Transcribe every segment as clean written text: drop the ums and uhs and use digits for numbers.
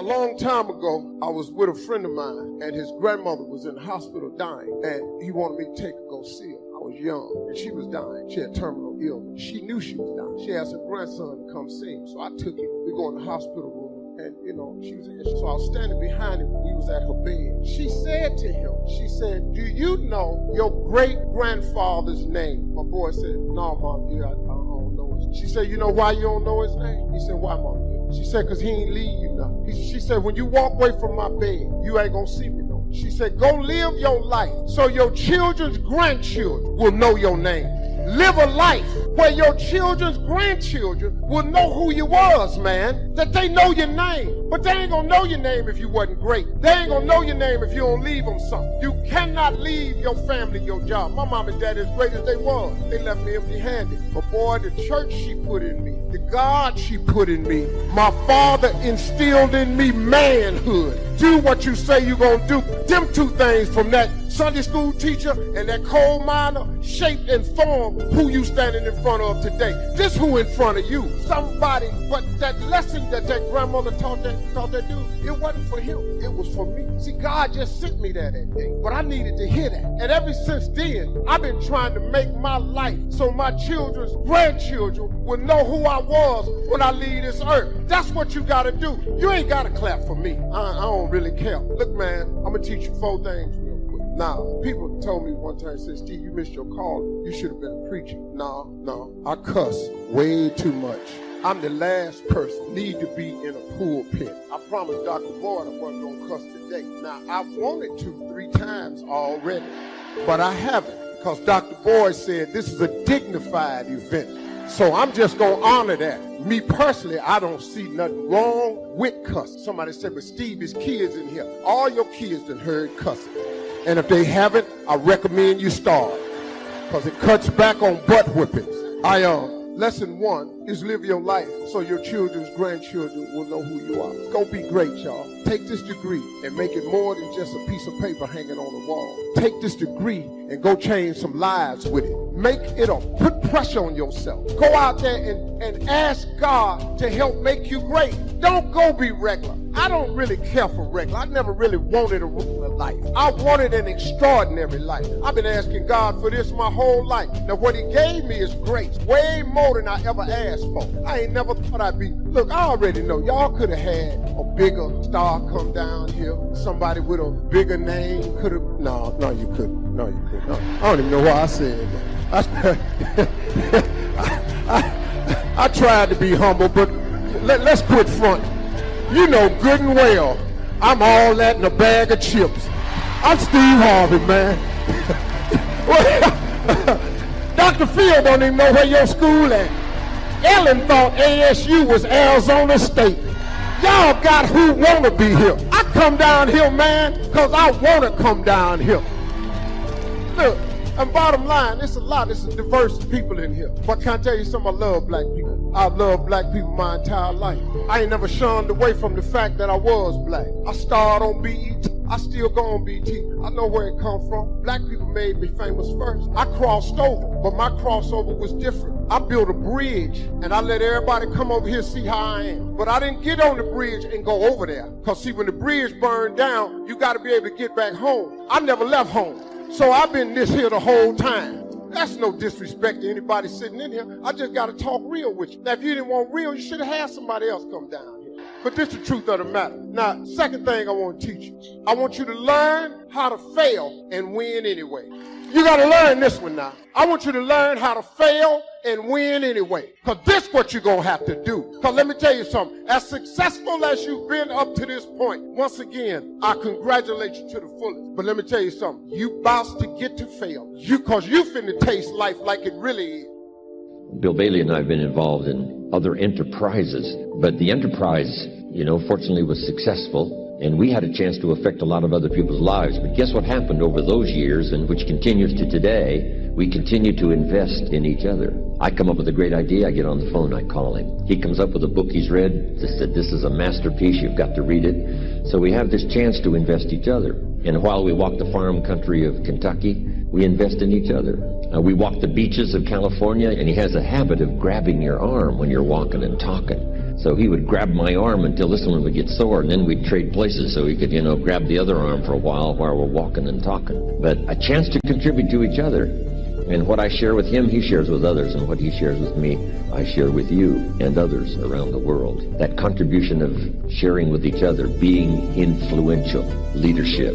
A long time ago, I was with a friend of mine, and his grandmother was in the hospital dying, and he wanted me to take her go see her. I was young, and she was dying. She had terminal illness. She knew she was dying. She asked her grandson to come see him, so I took him. We go in the hospital room, and, she was in. So I was standing behind him. We was at her bed. She said to him, she said, "Do you know your great-grandfather's name?" My boy said, "No, Mom, dear, I don't know his name." She said, "You know why you don't know his name?" He said, "Why, Mom, dear?" She said, "Because he ain't leave you nothing." She said, "When you walk away from my bed, you ain't going to see me no." She said, "Go live your life so your children's grandchildren will know your name. Live a life where your children's grandchildren will know who you was, man. That they know your name. But they ain't gonna know your name if you wasn't great. They ain't gonna know your name if you don't leave them something. You cannot leave your family, your job." My mom and dad, as great as they was, they left me empty-handed. But boy, the church she put in me, the God she put in me, my father instilled in me manhood. Do what you say you're gonna do. Them two things from that Sunday school teacher and that coal miner shaped and formed who you standing in front of today. This who in front of you. Somebody, but that lesson that grandmother taught that dude, it wasn't for him. It was for me. See, God just sent me there that day, but I needed to hear that. And ever since then, I've been trying to make my life so my children's grandchildren will know who I was when I leave this earth. That's what you gotta do. You ain't gotta clap for me. I don't really care. Look, man, I'm gonna teach you 4 things real quick. Now, people told me one time, said, "Steve, you missed your calling. You should have been a preacher." No, I cuss way too much. I'm the last person need to be in a pulpit. I promised Dr. Boyd I wasn't gonna cuss today. Now, I wanted to 3 times already, but I haven't, because Dr. Boyd said this is a dignified event. So I'm just going to honor that. Me personally, I don't see nothing wrong with cussing. Somebody said, "But Steve, his kids in here." All your kids done heard cussing. And if they haven't, I recommend you start, because it cuts back on butt whippings. Lesson 1 is live your life so your children's grandchildren will know who you are. Go be great, y'all. Take this degree and make it more than just a piece of paper hanging on the wall. Take this degree and go change some lives with it. Put pressure on yourself. Go out there and ask God to help make you great. Don't go be regular. I don't really care for regular. I never really wanted a regular life. I wanted an extraordinary life. I've been asking God for this my whole life. Now what he gave me is grace. Way more than I ever asked for. I ain't never thought I'd be. Look, I already know. Y'all could have had a bigger star come down here. Somebody with a bigger name could have. No, you couldn't. No, you couldn't. No. I don't even know why I said that. I tried to be humble, but let's quit front. You know good and well, I'm all that in a bag of chips. I'm Steve Harvey, man. Dr. Phil don't even know where your school at. Ellen thought ASU was Arizona State. Y'all got who wanna be here. I come down here, man, because I wanna come down here. Look. And bottom line, it's a lot. It's a diverse people in here. But can I tell you something? I love black people. I love black people my entire life. I ain't never shunned away from the fact that I was black. I starred on BET. I still go on BET. I know where it come from. Black people made me famous first. I crossed over, but my crossover was different. I built a bridge, and I let everybody come over here see how I am. But I didn't get on the bridge and go over there. Because see, when the bridge burned down, you got to be able to get back home. I never left home. So I've been this here the whole time. That's no disrespect to anybody sitting in here. I just got to talk real with you. Now, if you didn't want real, you should have had somebody else come down here. But this is the truth of the matter. Now, second thing I want to teach you. I want you to learn how to fail and win anyway. You got to learn this one now. I want you to learn how to fail and win anyway. Because this is what you're going to have to do. Because let me tell you something. As successful as you've been up to this point, once again, I congratulate you to the fullest. But let me tell you something. You about to get to fail. Because you finna taste life like it really is. Bill Bailey and I have been involved in other enterprises. But the enterprise, fortunately was successful. And we had a chance to affect a lot of other people's lives. But guess what happened over those years, and which continues to today? We continue to invest in each other. I come up with a great idea, I get on the phone, I call him. He comes up with a book he's read, just said, "This is a masterpiece, you've got to read it." So we have this chance to invest each other. And while we walk the farm country of Kentucky, we invest in each other. We walk the beaches of California, and he has a habit of grabbing your arm when you're walking and talking. So he would grab my arm until this one would get sore, and then we'd trade places so he could, grab the other arm for a while we're walking and talking. But a chance to contribute to each other. And what I share with him, he shares with others. And what he shares with me, I share with you and others around the world. That contribution of sharing with each other, being influential, leadership,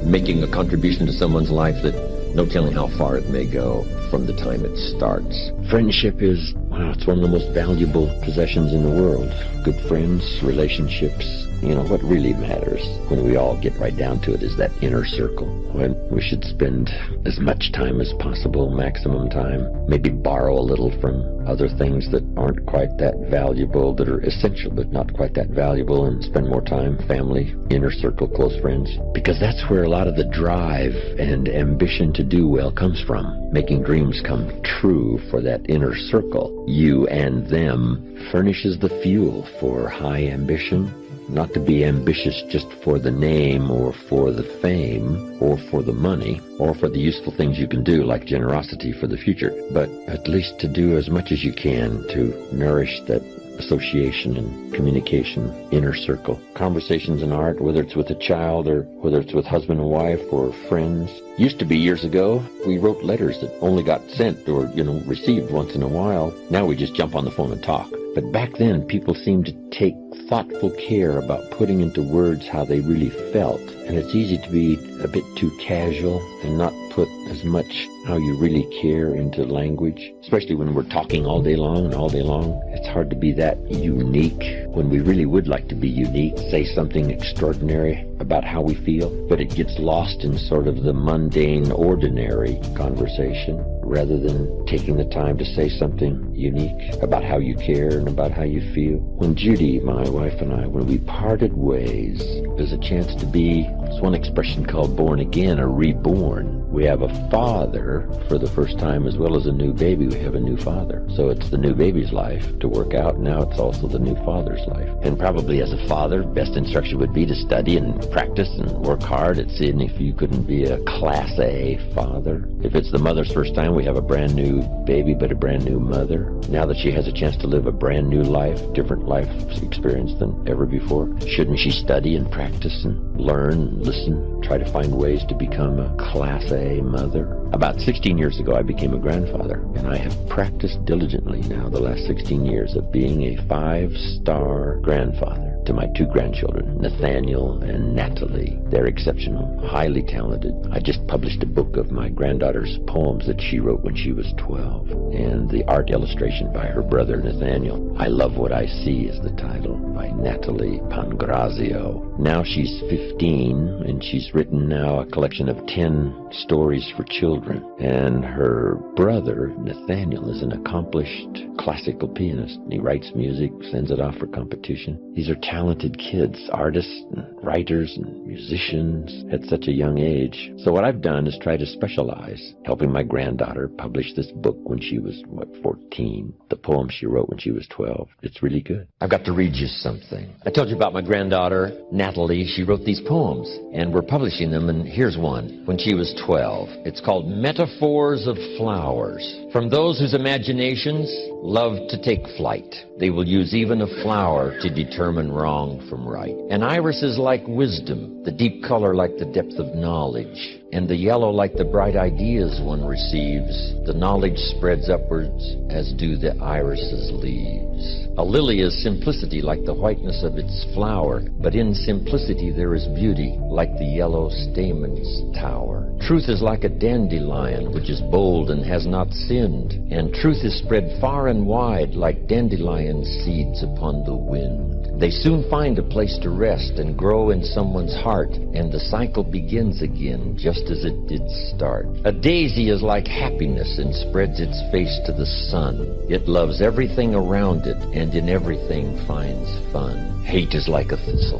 making a contribution to someone's life that no telling how far it may go from the time it starts. Friendship is, it's one of the most valuable possessions in the world. Good friends, relationships. What really matters when we all get right down to it is that inner circle, when we should spend as much time as possible, maximum time, maybe borrow a little from other things that aren't quite that valuable, that are essential but not quite that valuable, and spend more time, family, inner circle, close friends, because that's where a lot of the drive and ambition to do well comes from. Making dreams come true for that inner circle, you and them, furnishes the fuel for high ambition. Not to be ambitious just for the name or for the fame or for the money or for the useful things you can do like generosity for the future, but at least to do as much as you can to nourish that association and communication, inner circle. Conversations in art, whether it's with a child or whether it's with husband and wife or friends. Used to be years ago, we wrote letters that only got sent or, received once in a while. Now we just jump on the phone and talk. But back then, people seemed to take thoughtful care about putting into words how they really felt. And it's easy to be a bit too casual and not put as much how you really care into language, especially when we're talking all day long and all day long. It's hard to be that unique when we really would like to be unique, say something extraordinary about how we feel, but it gets lost in sort of the mundane, ordinary conversation rather than taking the time to say something unique about how you care and about how you feel. When Judy, my wife, and I, when we parted ways, there's a chance to be, it's one expression called born again or reborn. We have a father for the first time as well as a new baby. We have a new father. So it's the new baby's life to work out. Now it's also the new father's life. And probably as a father, best instruction would be to study and practice and work hard at seeing if you couldn't be a Class A father. If it's the mother's first time, we have a brand new baby but a brand new mother. Now that she has a chance to live a brand new life, different life experience than ever before, shouldn't she study and practice and learn and listen, try to find ways to become a Class A mother? About 16 years ago, I became a grandfather, and I have practiced diligently now the last 16 years of being a 5-star grandfather to my 2 grandchildren, Nathaniel and Natalie. They're exceptional, highly talented. I just published a book of my granddaughter's poems that she wrote when she was 12, and the art illustration by her brother Nathaniel. I Love What I See is the title, by Natalie Pangrazio. Now she's 15, and she's written now a collection of 10 stories for children. And her brother, Nathaniel, is an accomplished classical pianist. He writes music, sends it off for competition. These are talented kids, artists and writers and musicians at such a young age. So what I've done is try to specialize, helping my granddaughter publish this book when she was, 14. The poem she wrote when she was 12. It's really good. I've got to read you something. I told you about my granddaughter, Natalie. She wrote these poems, and we're publishing them, and here's one when she was 12. It's called Metaphors of Flowers. From those whose imaginations love to take flight, they will use even a flower to determine wrong from right. An iris is like wisdom, the deep color like the depth of knowledge, and the yellow like the bright ideas one receives. The knowledge spreads upwards, as do the iris's leaves. A lily is simplicity like the whiteness of its flower, but in simplicity there is beauty like the yellow stamen's tower. Truth is like a dandelion, which is bold and has not sinned, and truth is spread far and wide like dandelion seeds upon the wind. They soon find a place to rest and grow in someone's heart, and the cycle begins again just as it did start. A daisy is like happiness and spreads its face to the sun. It loves everything around it and in everything finds fun. Hate is like a thistle,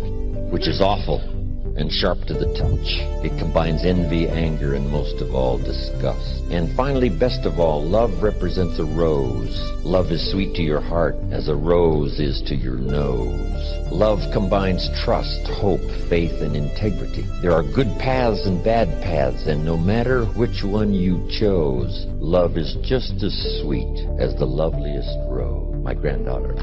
which is awful and sharp to the touch. It combines envy, anger, and most of all, disgust. And finally, best of all, love represents a rose. Love is sweet to your heart as a rose is to your nose. Love combines trust, hope, faith, and integrity. There are good paths and bad paths, and no matter which one you chose, love is just as sweet as the loveliest rose. My granddaughter.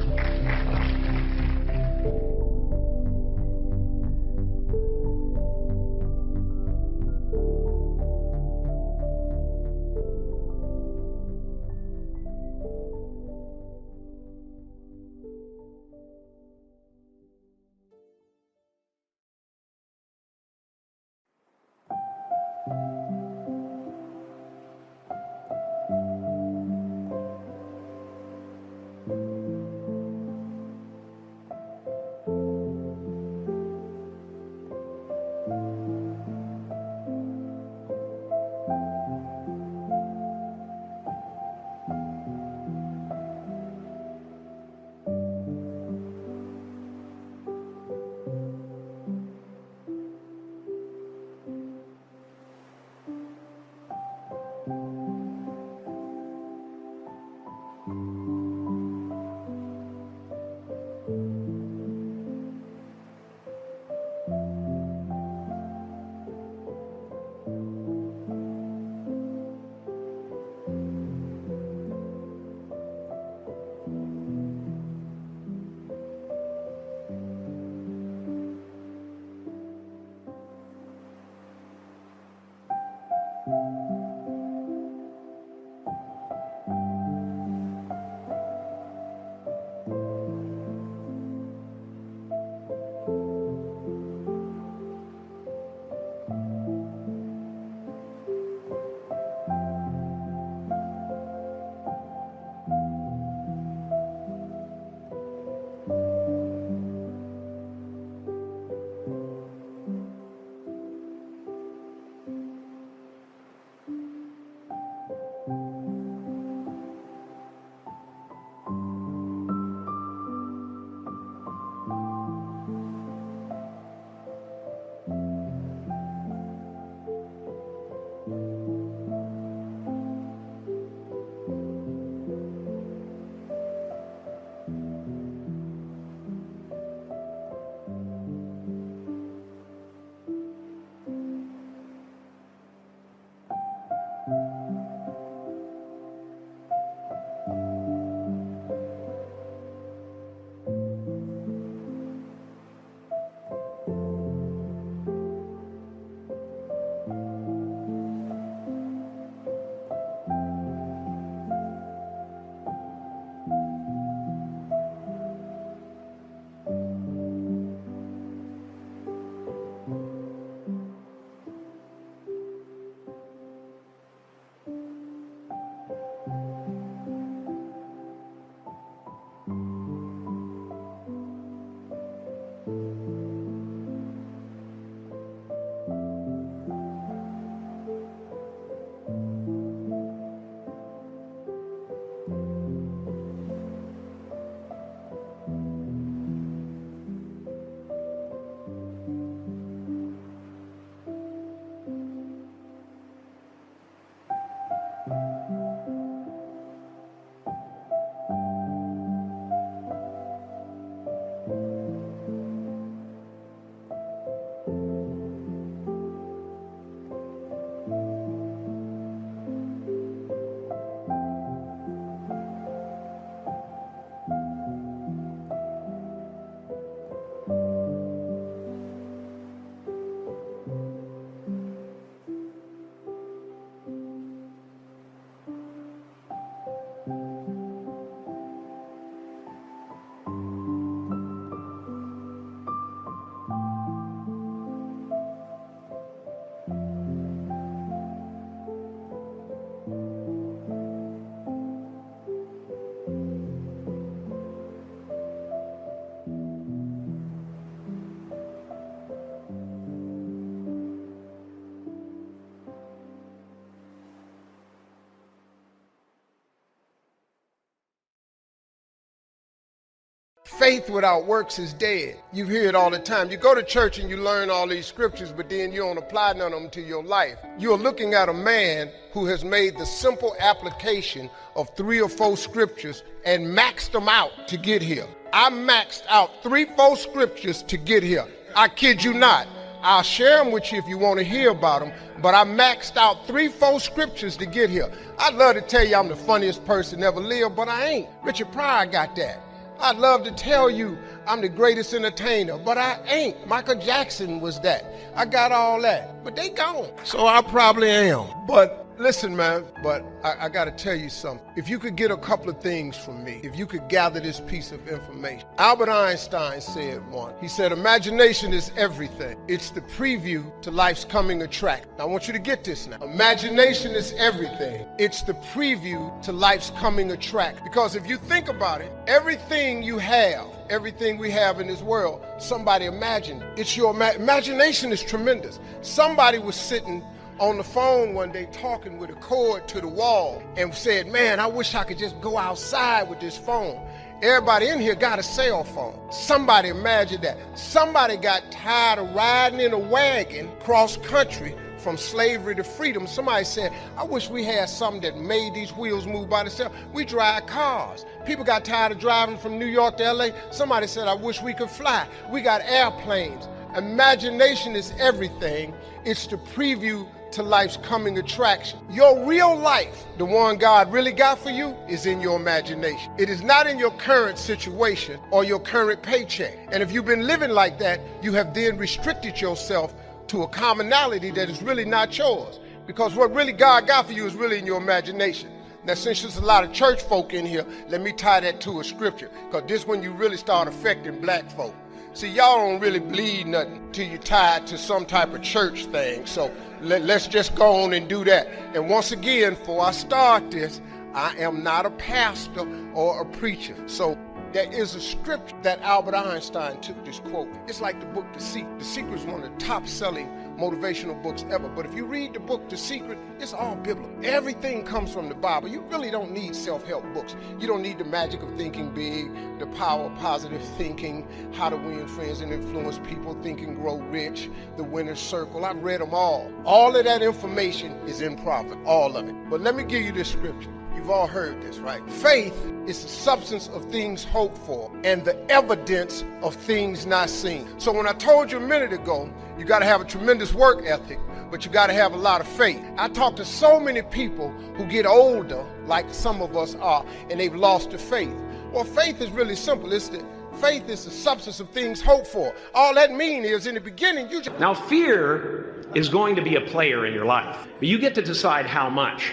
Faith without works is dead. You hear it all the time. You go to church and you learn all these scriptures, but then you don't apply none of them to your life. You're looking at a man who has made the simple application of 3 or 4 scriptures and maxed them out to get here. I maxed out 3, 4 scriptures to get here. I kid you not. I'll share them with you if you want to hear about them, but I maxed out 3, 4 scriptures to get here. I'd love to tell you I'm the funniest person ever lived, but I ain't. Richard Pryor got that. I'd love to tell you I'm the greatest entertainer, but I ain't. Michael Jackson was that. I got all that, but they gone. So I probably am. But listen, man, but I got to tell you something. If you could get a couple of things from me, if you could gather this piece of information. Albert Einstein said one. He said, imagination is everything. It's the preview to life's coming attraction. Now, I want you to get this now. Imagination is everything. It's the preview to life's coming attraction. Because if you think about it, everything you have, everything we have in this world, somebody imagined. It's your imagination is tremendous. Somebody was sitting on the phone one day talking with a cord to the wall and said, man, I wish I could just go outside with this phone. Everybody in here got a cell phone. Somebody imagined that. Somebody got tired of riding in a wagon cross country from slavery to freedom. Somebody said, I wish we had something that made these wheels move by themselves. We drive cars. People got tired of driving from New York to LA. Somebody said, I wish we could fly. We got airplanes. Imagination is everything. It's the preview to life's coming attraction. Your real life, the one God really got for you, is in your imagination. It is not in your current situation or your current paycheck. And if you've been living like that, you have then restricted yourself to a commonality that is really not yours. Because what really God got for you is really in your imagination. Now, since there's a lot of church folk in here, let me tie that to a scripture, because this is when you really start affecting black folk. See, y'all don't really believe nothing till you tie it to some type of church thing. So let's just go on and do that. And once again, before I start this, I am not a pastor or a preacher. So there is a scripture that Albert Einstein took this quote. It's like the book The Secret. The Secret is one of the top-selling motivational books ever. But if you read the book The Secret, it's all biblical. Everything comes from the Bible. You really don't need self-help books. You don't need The Magic of Thinking Big, The Power of Positive Thinking, How to Win Friends and Influence People, Think and Grow Rich, The Winner's Circle. I've read them all. All of that information is in Proverbs, all of it. But let me give you this scripture. You've all heard this, right? Faith is the substance of things hoped for and the evidence of things not seen. So when I told you a minute ago, you got to have a tremendous work ethic, but you got to have a lot of faith. I talk to so many people who get older, like some of us are, and they've lost their faith. Well, faith is really simple. Faith is the substance of things hoped for. All that means is in the beginning, you just... Now, fear is going to be a player in your life, but you get to decide how much.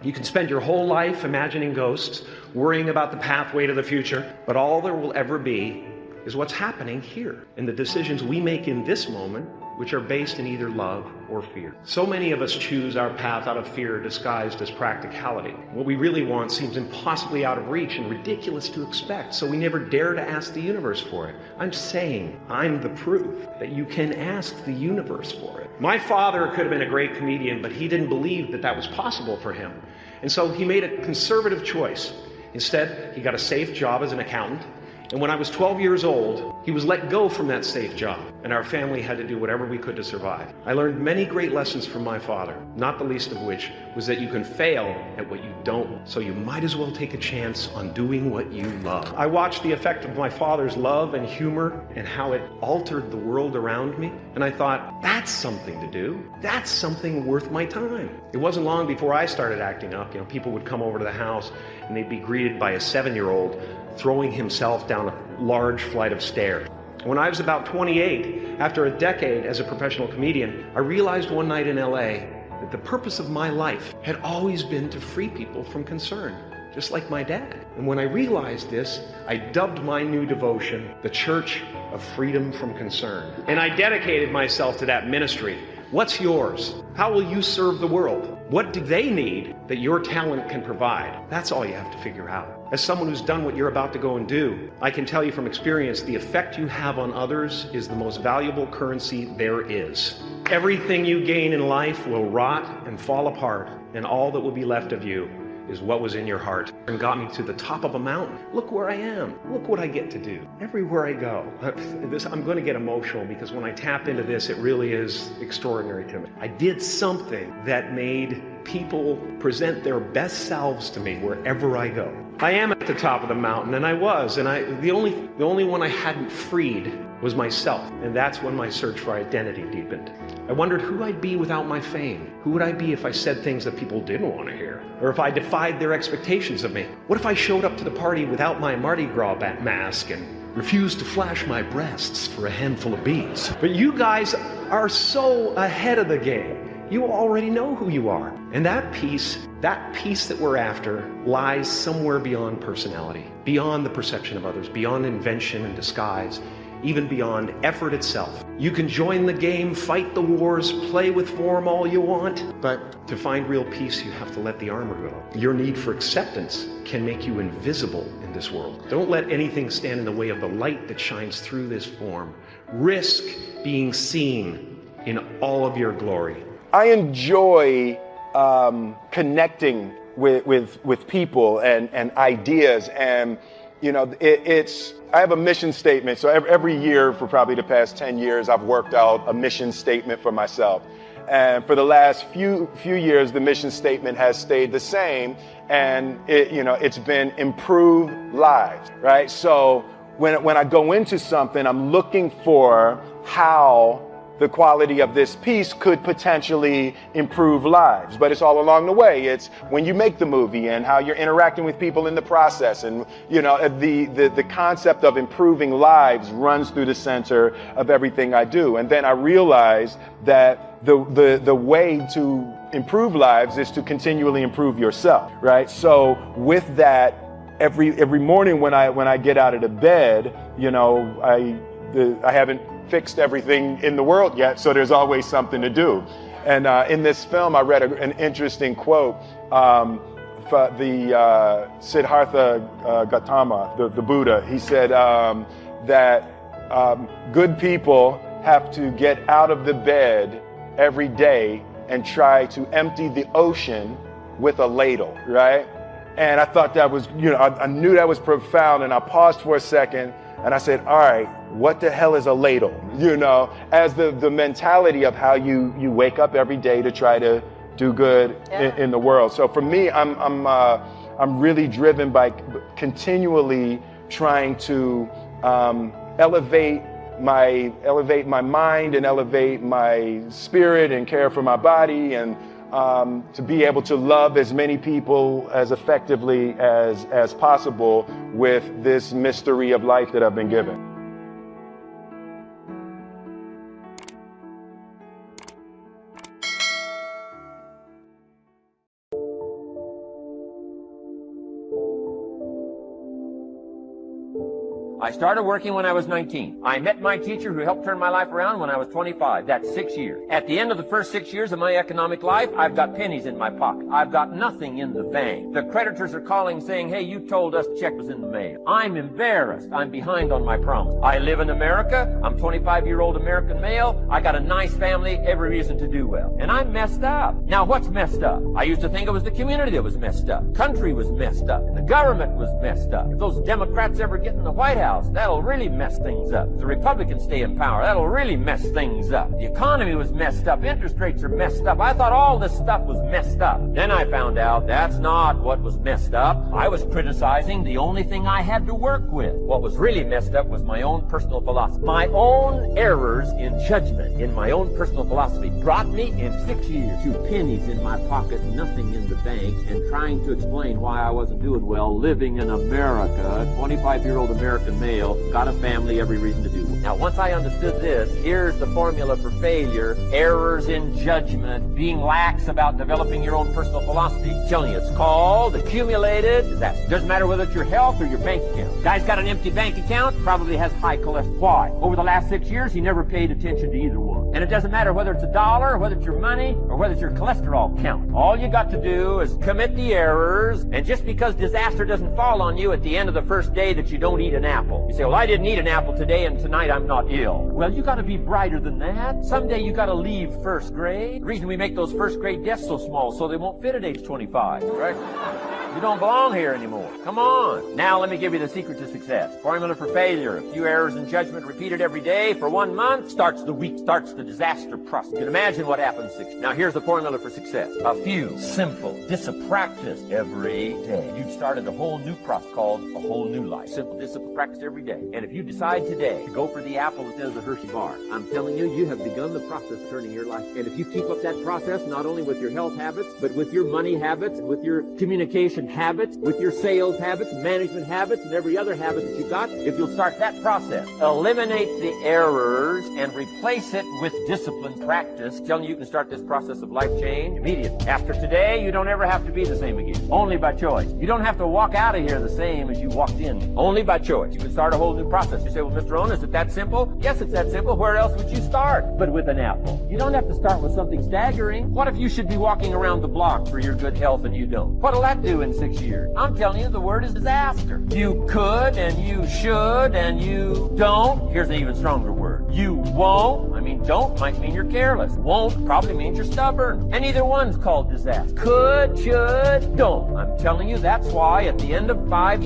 You can spend your whole life imagining ghosts, worrying about the pathway to the future, but all there will ever be is what's happening here and the decisions we make in this moment, which are based in either love or fear. So many of us choose our path out of fear disguised as practicality. What we really want seems impossibly out of reach and ridiculous to expect, so we never dare to ask the universe for it. I'm saying I'm the proof that you can ask the universe for it. My father could have been a great comedian, but he didn't believe that that was possible for him. And so he made a conservative choice. Instead, he got a safe job as an accountant. And when I was 12 years old, he was let go from that safe job, and our family had to do whatever we could to survive. I learned many great lessons from my father, not the least of which was that you can fail at what you don't, so you might as well take a chance on doing what you love. I watched the effect of my father's love and humor and how it altered the world around me, and I thought, that's something to do. That's something worth my time. It wasn't long before I started acting up. People would come over to the house and they'd be greeted by a 7-year-old throwing himself down a large flight of stairs. When I was about 28, after a decade as a professional comedian, I realized one night in LA that the purpose of my life had always been to free people from concern, just like my dad. And when I realized this, I dubbed my new devotion the Church of Freedom from Concern. And I dedicated myself to that ministry. What's yours? How will you serve the world? What do they need that your talent can provide? That's all you have to figure out. As someone who's done what you're about to go and do, I can tell you from experience, the effect you have on others is the most valuable currency there is. Everything you gain in life will rot and fall apart, and all that will be left of you is what was in your heart and got me to the top of a mountain. Look where I am. Look what I get to do. Everywhere I go. I'm going to get emotional because when I tap into this, it really is extraordinary to me. I did something that made people present their best selves to me wherever I go. I am at the top of the mountain, and I was, and the only one I hadn't freed was myself, and that's when my search for identity deepened. I wondered who I'd be without my fame. Who would I be if I said things that people didn't want to hear? Or if I defied their expectations of me? What if I showed up to the party without my Mardi Gras mask and refused to flash my breasts for a handful of beads? But you guys are so ahead of the game. You already know who you are. And that peace that we're after lies somewhere beyond personality, beyond the perception of others, beyond invention and disguise, even beyond effort itself. You can join the game, fight the wars, play with form all you want, but to find real peace, you have to let the armor go. Your need for acceptance can make you invisible in this world. Don't let anything stand in the way of the light that shines through this form. Risk being seen in all of your glory. I enjoy connecting with people and ideas, and I have a mission statement. So every year for probably the past 10 years, I've worked out a mission statement for myself. And for the last few years, the mission statement has stayed the same, and it's been improve lives, right? So when I go into something, I'm looking for how the quality of this piece could potentially improve lives. But it's all along the way. It's when you make the movie and how you're interacting with people in the process. And, the concept of improving lives runs through the center of everything I do. And then I realized that the way to improve lives is to continually improve yourself, right? So with that, every morning when I get out of the bed, I haven't fixed everything in the world yet, so there's always something to do. And in this film, I read an interesting quote for the Siddhartha Gautama, the Buddha. He said that good people have to get out of the bed every day and try to empty the ocean with a ladle, right? And I thought that was, I knew that was profound, and I paused for a second. And I said, all right, what the hell is a ladle? As the mentality of how you wake up every day to try to do good in the world. So for me, I'm really driven by continually trying to elevate my mind and elevate my spirit and care for my body, and to be able to love as many people as effectively as possible with this mystery of life that I've been given. I started working when I was 19. I met my teacher who helped turn my life around when I was 25. That's 6 years. At the end of the first 6 years of my economic life, I've got pennies in my pocket. I've got nothing in the bank. The creditors are calling saying, hey, you told us the check was in the mail. I'm embarrassed. I'm behind on my promise. I live in America. I'm 25-year-old American male. I got a nice family, every reason to do well. And I'm messed up. Now, what's messed up? I used to think it was the community that was messed up. Country was messed up. And the government was messed up. If those Democrats ever get in the White House, that'll really mess things up. If the Republicans stay in power, that'll really mess things up. The economy was messed up. Interest rates are messed up. I thought all this stuff was messed up. Then I found out that's not what was messed up. I was criticizing the only thing I had to work with. What was really messed up was my own personal philosophy. My own errors in judgment in my own personal philosophy brought me in 6 years to pennies in my pocket, nothing in the bank, and trying to explain why I wasn't doing well living in America, 25-year-old American male, got a family, every reason to do well. Now, once I understood this, here's the formula for failure: errors in judgment, being lax about developing your own personal philosophy. I'm telling you, it's called accumulated disaster. Doesn't matter whether it's your health or your bank account. Guy's got an empty bank account, probably has high cholesterol. Why? Over the last 6 years, he never paid attention to either one. And it doesn't matter whether it's a dollar, or whether it's your money, or whether it's your cholesterol count. All you got to do is commit the errors, and just because disaster doesn't fall on you at the end of the first day that you don't eat an apple. You say, well, I didn't eat an apple today, and tonight I'm not ill. Well, you got to be brighter than that. Someday you got to leave first grade. The reason we make those first grade desks so small so they won't fit at age 25, right? You don't belong here anymore. Come on. Now let me give you the secret to success. Formula for failure. A few errors in judgment repeated every day for 1 month starts the week, starts the disaster process. You can imagine what happens. Now here's the formula for success. A few simple, disciplined practice every day. You've started a whole new process called a whole new life. Simple, disciplined practice every day. And if you decide today to go for the apple instead of the Hershey bar, I'm telling you, you have begun the process of turning your life. And if you keep up that process, not only with your health habits, but with your money habits, with your communication habits, with your sales habits, management habits, and every other habit that you got, if you'll start that process, eliminate the errors and replace it with disciplined practice, telling you can start this process of life change immediately. After today, you don't ever have to be the same again. Only by choice. You don't have to walk out of here the same as you walked in. Only by choice. You can start a whole new process. You say, well, Mr. Rohn, is it that simple? Yes, it's that simple. Where else would you start? But with an apple. You don't have to start with something staggering. What if you should be walking around the block for your good health and you don't? What'll that do in 6 years? I'm telling you, the word is disaster. You could and you should and you don't. Here's an even stronger word. You won't. I mean, don't might mean you're careless. Won't probably means you're stubborn. And either one's called disaster. Could, should, don't. I'm telling you, that's why at the end of 6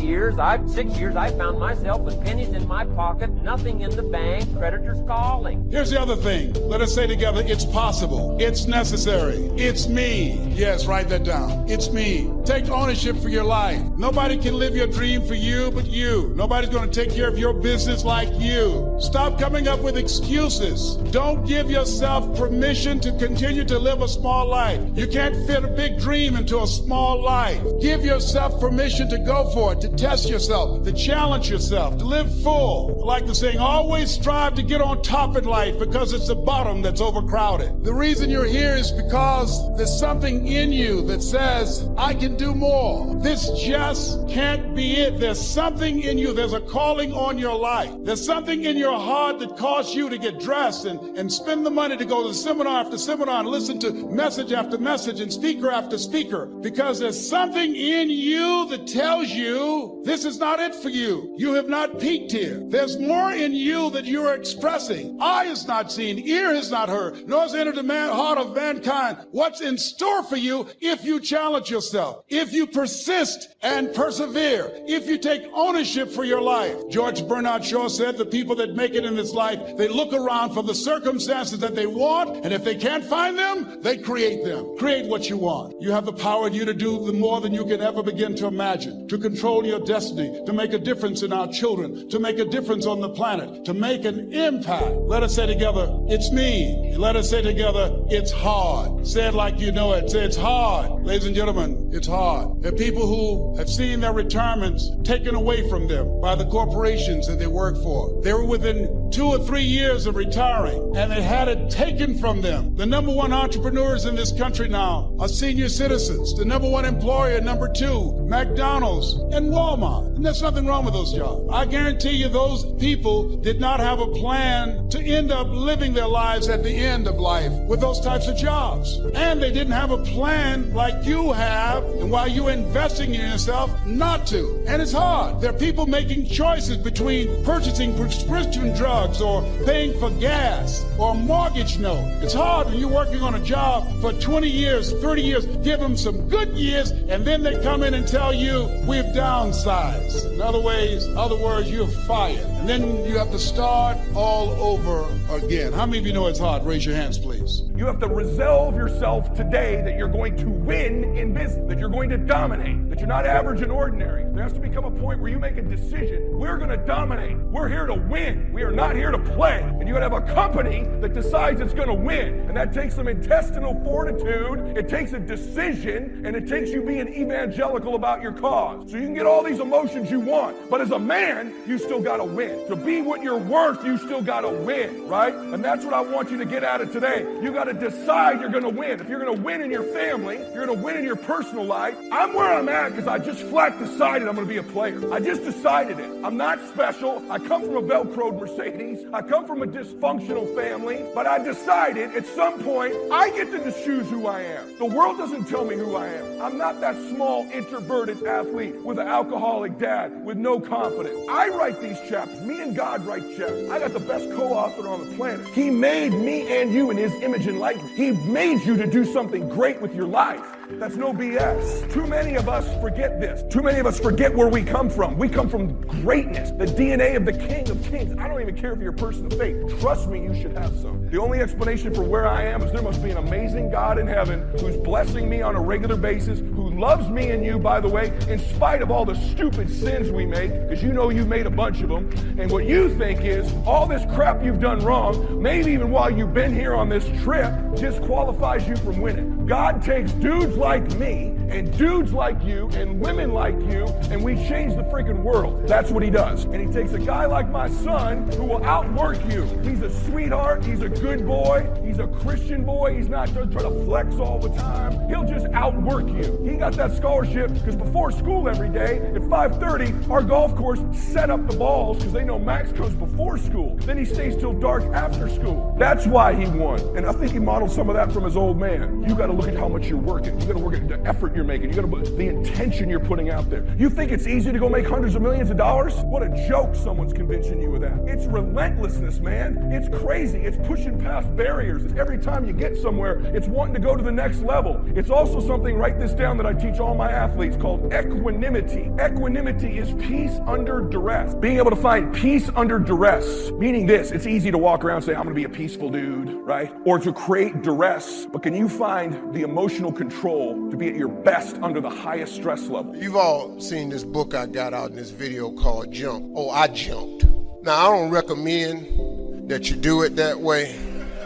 years, I found myself with pennies in my pocket, nothing in the bank, creditors calling. Here's the other thing. Let us say together, it's possible. It's necessary. It's me. Yes, write that down. It's me. Take ownership for your life. Nobody can live your dream for you but you. Nobody's going to take care of your business like you. Stop coming up with excuses. Don't give yourself permission to continue to live a small life. You can't fit a big dream into a small life. Give yourself permission to go for it, to test yourself, to challenge yourself, to live full. Like the saying, always strive to get on top in life because it's the bottom that's overcrowded. The reason you're here is because there's something in you that says, I can do more. This just can't be it. There's something in you. There's a calling on your life. There's something in your heart that caused you to get dressed and spend the money to go to seminar after seminar and listen to message after message and speaker after speaker, because there's something in you that tells you this is not it for you. You have not peaked here. There's more in you that you are expressing. Eye has not seen, ear has not heard, nor has entered the heart of mankind what's in store for you if you challenge yourself, if you persist and persevere, if you take ownership for your life. George Bernard Shaw said the people that make it in this life, they look around for the circumstances that they want, and if they can't find them, they create them. Create what you want. You have the power in you to do more than you can ever begin to imagine, to control your destiny, to make a difference in our children, to make a difference on the planet, to make an impact. Let us say together, it's me. Let us say together, it's hard. Say it like you know it. Say it's hard. Ladies and gentlemen, it's hard. There are people who have seen their retirements taken away from them by the corporations that they work for. They were within 2 or 3 years of retiring, and they had it taken from them. The number one entrepreneurs in this country now are senior citizens. The number one employer, number 2, McDonald's and Walmart. And there's nothing wrong with those jobs. I guarantee you those people did not have a plan to end up living their lives at the end of life with those types of jobs. And they didn't have a plan like you have, and while you're investing in yourself, not to. And it's hard. There are people making choices between purchasing prescription drugs or paying for gas or a mortgage note. It's hard when you're working on a job for 20 years, 30 years, give them some good years, and then they come in and tell you, we've downsized. In other words, you're fired. And then you have to start all over again. How many of you know it's hard? Raise your hands, please. You have to resolve yourself today that you're going to win in business, that you're going to dominate, that you're not average and ordinary. There has to become a point where you make a decision. We're going to dominate. We're here to win. We are not here to play. And you got to have a company that decides it's going to win. And that takes some intestinal fortitude. It takes a decision, and it takes you being evangelical about your cause. So you can get all these emotions you want, but as a man, you still got to win. To be what you're worth, you still got to win, right? And that's what I want you to get out of today. You got to decide you're going to win. If you're going to win in your family, you're going to win in your personal life. I'm where I'm at because I just flat decided I'm going to be a player. I just decided it. I'm not special. I come from a Velcroed Mercedes. I come from a dysfunctional family. But I decided at some point I get to choose who I am. The world doesn't tell me who I am. I'm not that small, introverted athlete with an alcoholic dad with no confidence. I write these chapters. Me and God write chapters. I got the best co-author on the planet. He made me and you in his image and likeness. He made you to do something great with your life. That's no BS. Too many of us forget this. Too many of us forget where we come from. We come from greatness, the DNA of the King of Kings. I don't even care if you're a person of faith. Trust me, you should have some. The only explanation for where I am is there must be an amazing God in heaven who's blessing me on a regular basis, who loves me and you, by the way, in spite of all the stupid sins we make, because you know you've made a bunch of them. And what you think is all this crap you've done wrong, maybe even while you've been here on this trip, disqualifies you from winning. God takes dudes like me and dudes like you and women like you, and we change the freaking world. That's what he does. And he takes a guy like my son who will outwork you. He's a sweetheart. He's a good boy. He's a Christian boy. He's not just trying to flex all the time. He'll just outwork you. He got that scholarship because before school every day at 5:30, our golf course set up the balls because they know Max comes before school. Then he stays till dark after school. That's why he won. And I think he modeled some of that from his old man. You got to look at how much you're working. You got to work at the effort you're making. You got to put the intention you're putting out there. You think it's easy to go make hundreds of millions of dollars? What a joke someone's convincing you of that. It's relentlessness, man. It's crazy. It's pushing past barriers. It's every time you get somewhere, it's wanting to go to the next level. It's also something, write this down, that I teach all my athletes called equanimity. Equanimity is peace under duress. Being able to find peace under duress. Meaning this, it's easy to walk around and say, I'm going to be a peaceful dude, right? Or to create duress. But can you find the emotional control to be at your best under the highest stress level? You've all seen this book I got out in this video called Jump. Oh, I jumped. Now, I don't recommend that you do it that way,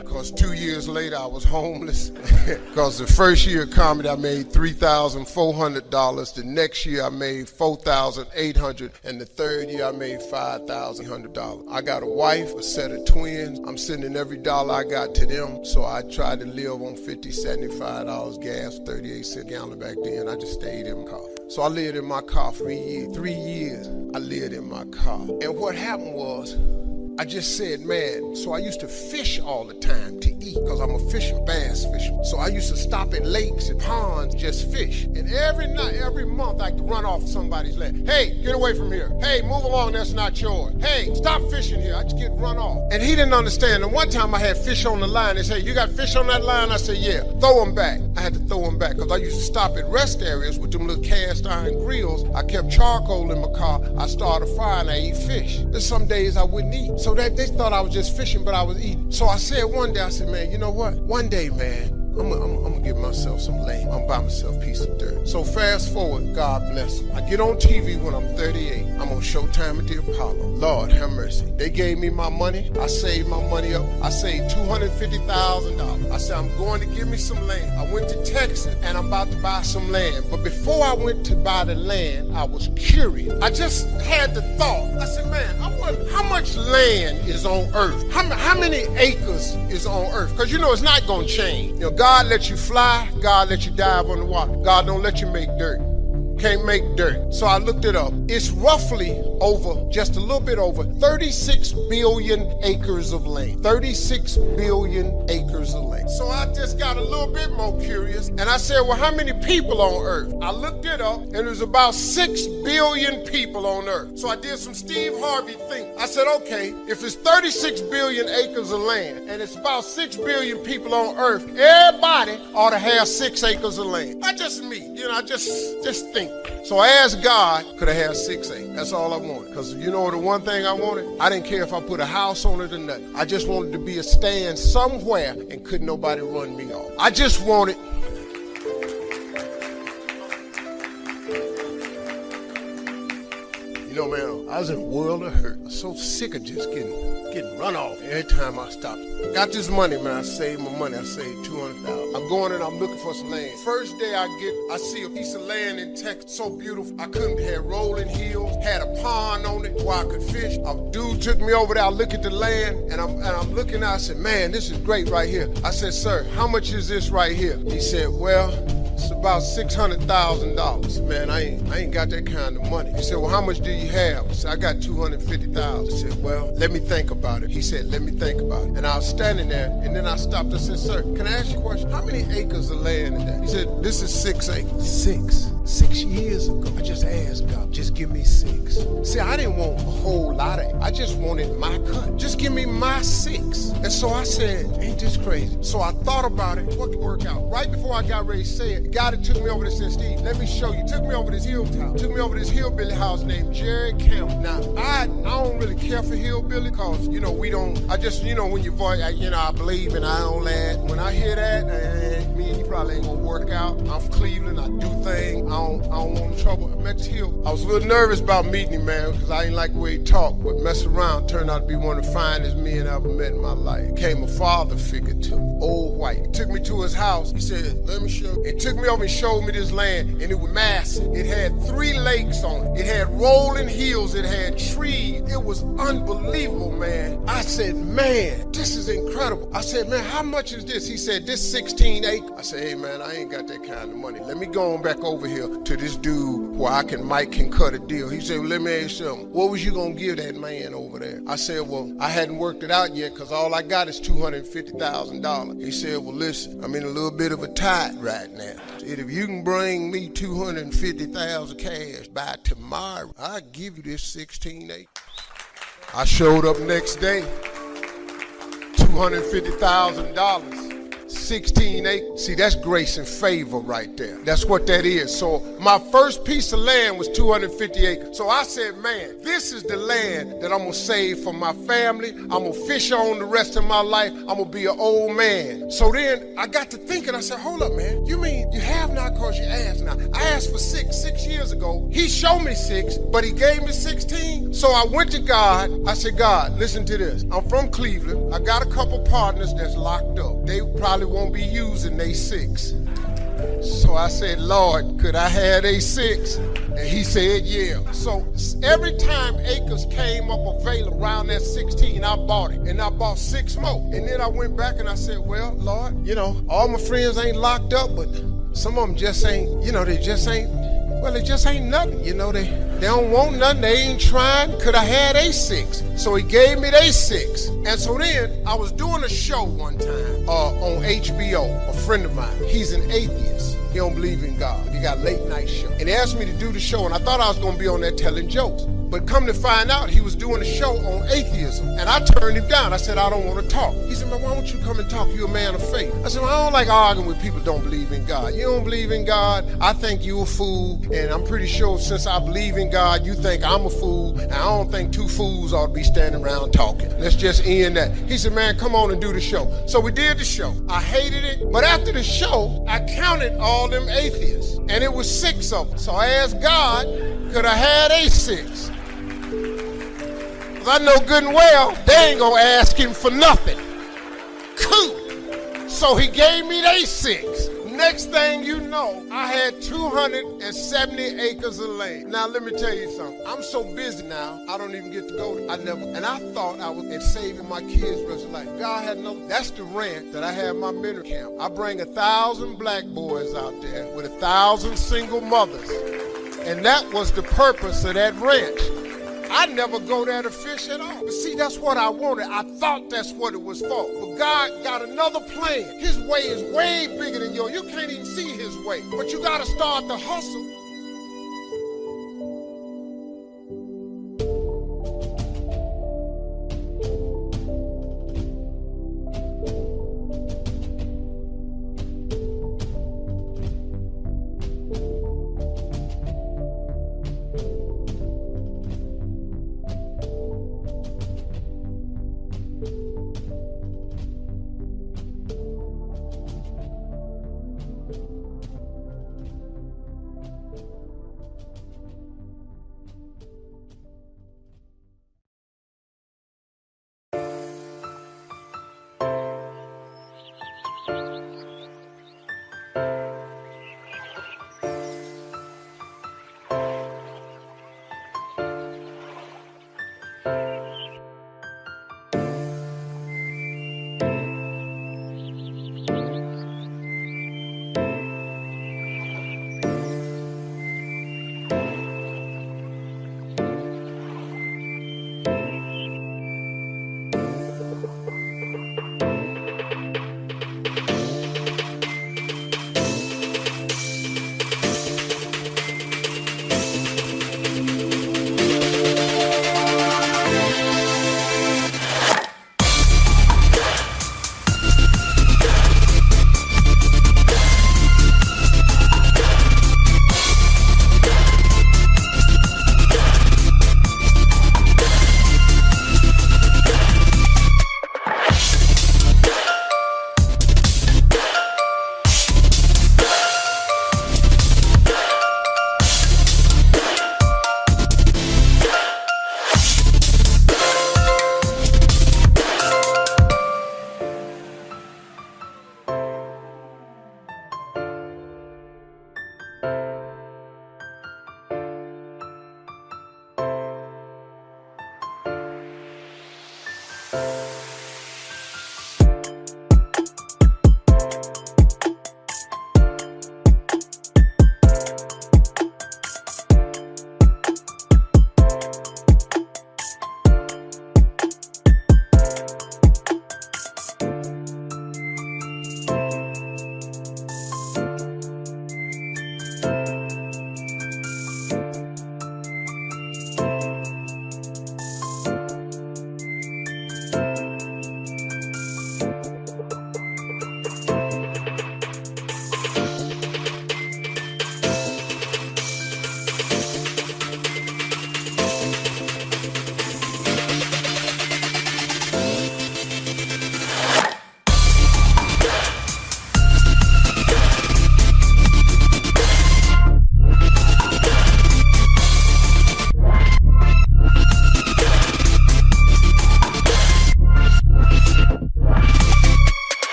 because 2 years later I was homeless. Because the first year of comedy I made $3,400. The next year I made $4,800. And the third year I made $5,100. I got a wife, a set of twins. I'm sending every dollar I got to them. So I tried to live on $50, $75 gas, 38 cents a gallon back then. I just stayed in my car. So I lived in my car for 3 years. 3 years I lived in my car. And what happened was, I just said, man, so I used to fish all the time to eat because I'm a bass fisherman. So I used to stop at lakes and ponds, just fish. And every night, every month, I could run off somebody's land. Hey, get away from here. Hey, move along, that's not yours. Hey, stop fishing here. I just get run off. And he didn't understand. And one time I had fish on the line. They said, you got fish on that line? I said, yeah. Throw them back. I had to throw them back because I used to stop at rest areas with them little cast iron grills. I kept charcoal in my car. I started a fire and I ate fish. There's some days I wouldn't eat. So that they thought I was just fishing, but I was eating. So I said one day, I said, man, you know what? One day, man, I'm gonna give myself some land. I'm gonna buy myself a piece of dirt. So fast forward, God bless them. I get on TV when I'm 38. I'm on Showtime at the Apollo. Lord have mercy. They gave me my money. I saved my money up. I saved $250,000. I said, I'm going to give me some land. I went to Texas and I'm about to buy some land. But before I went to buy the land, I was curious. I just had the thought. I said, man, I wonder how much land is on earth? How many acres is on earth? Because you know it's not going to change. You know, God lets you fly. God lets you dive on the water. God don't let you make dirt. Can't make dirt. So I looked it up. It's roughly over, just a little bit over, 36 billion acres of land. 36 billion acres of land. So I just got a little bit more curious. And I said, well, how many people on earth? I looked it up, and there's about 6 billion people on earth. So I did some Steve Harvey thinking. I said, okay, if it's 36 billion acres of land, and it's about 6 billion people on earth, everybody ought to have 6 acres of land. Not just me, you know, I just think. So I asked God, could I have 6 acres? That's all I wanted. Because you know the one thing I wanted? I didn't care if I put a house on it or nothing. I just wanted to be a stand somewhere and couldn't nobody run me off. I just wanted. You know, man, I was in a world of hurt. I was so sick of just getting run off every time I stopped. Got this money, man. I saved my money. I saved $200,000. I'm going and I'm looking for some land. First day I see a piece of land in Texas, so beautiful. I couldn't have rolling hills, had a pond on it. where I could fish. A dude took me over there. I look at the land, and I'm looking out. I said, man, this is great right here. I said, sir, how much is this right here? He said, well, it's about $600,000. Man, I ain't got that kind of money. He said, well, how much do you have? I said, I got $250,000. I said, well, let me think about it. He said, let me think about it. And I was standing there, and then I stopped and said, sir, can I ask you a question? How many acres of land is that? He said, this is 6 acres. 6 years ago, I just asked God, just give me 6. See, I didn't want a whole lot of it. I just wanted my cut. Just give me my 6. And so I said, ain't this crazy? So I thought about it. What could work out? Right before I got ready to say it, the guy that took me over there said, Steve, let me show you. Took me over this hilltop. Took me over this hillbilly house named Jerry Campbell. Now, I don't really care for hillbilly because, when your voice, I believe and I don't laugh. When I hear that, me and you probably ain't gonna work out. I'm from Cleveland. I do things. I don't want trouble. I met Hill. I was a little nervous about meeting him, man, because I didn't like the way he talked. But mess around, turned out to be one of the finest men I ever met in my life. Became a father figure to me. Old white. He took me to his house. He said, let me show you. He took me over and showed me this land, and it was massive. It had 3 lakes on it. It had rolling hills. It had trees. It was unbelievable, man. I said, man, this is incredible. I said, man, how much is this? He said, this 16 acres. I said, hey, man, I ain't got that kind of money. Let me go on back over here to this dude where Mike can cut a deal. He said, well, let me ask you something. What was you going to give that man over there? I said, well, I hadn't worked it out yet because all I got is $250,000. He said, well, listen, I'm in a little bit of a tight right now. Said, if you can bring me $250,000 cash by tomorrow, I'll give you this 16 acres. I showed up next day, $250,000. 16 acres. See, that's grace and favor right there. That's what that is. So my first piece of land was 250 acres. So I said, man, this is the land that I'm going to save for my family. I'm going to fish on the rest of my life. I'm going to be an old man. So then I got to thinking, I said, hold up, man. You mean you have not because you asked now? I asked for 6 years ago. He showed me 6, but he gave me 16. So I went to God. I said, God, listen to this. I'm from Cleveland. I got a couple partners that's locked up. They probably won't be using they 6. So I said, Lord, could I have they 6? And he said, yeah. So every time acres came up available around that 16, I bought it. And I bought 6 more. And then I went back and I said, well, Lord, all my friends ain't locked up, but some of them just ain't, they just ain't nothing. They don't want nothing. They ain't trying. Could I have they 6? So he gave me they 6. And so then I was doing a show one time on HBO. A friend of mine, he's an atheist. He don't believe in God. He got a late night show. And he asked me to do the show, and I thought I was going to be on there telling jokes. But come to find out, he was doing a show on atheism. And I turned him down. I said, I don't want to talk. He said, man, why don't you come and talk? You're a man of faith. I said, well, I don't like arguing with people who don't believe in God. You don't believe in God, I think you a fool. And I'm pretty sure since I believe in God, you think I'm a fool. And I don't think 2 fools ought to be standing around talking. Let's just end that. He said, man, come on and do the show. So we did the show. I hated it. But after the show, I counted all them atheists. And it was 6 of them. So I asked God, could I have they 6? I know good and well they ain't gonna ask him for nothing. Cool. So he gave me they 6. Next thing you know, I had 270 acres of land. Now let me tell you something. I'm so busy now, I don't even get to go. And I thought I was saving my kids' rest of life. God had no. That's the ranch that I have my mentor camp. I bring 1,000 black boys out there with 1,000 single mothers, and that was the purpose of that ranch. I never go there to fish at all. But see, that's what I wanted. I thought that's what it was for. But God got another plan. His way is way bigger than yours. You can't even see his way. But you got to start the hustle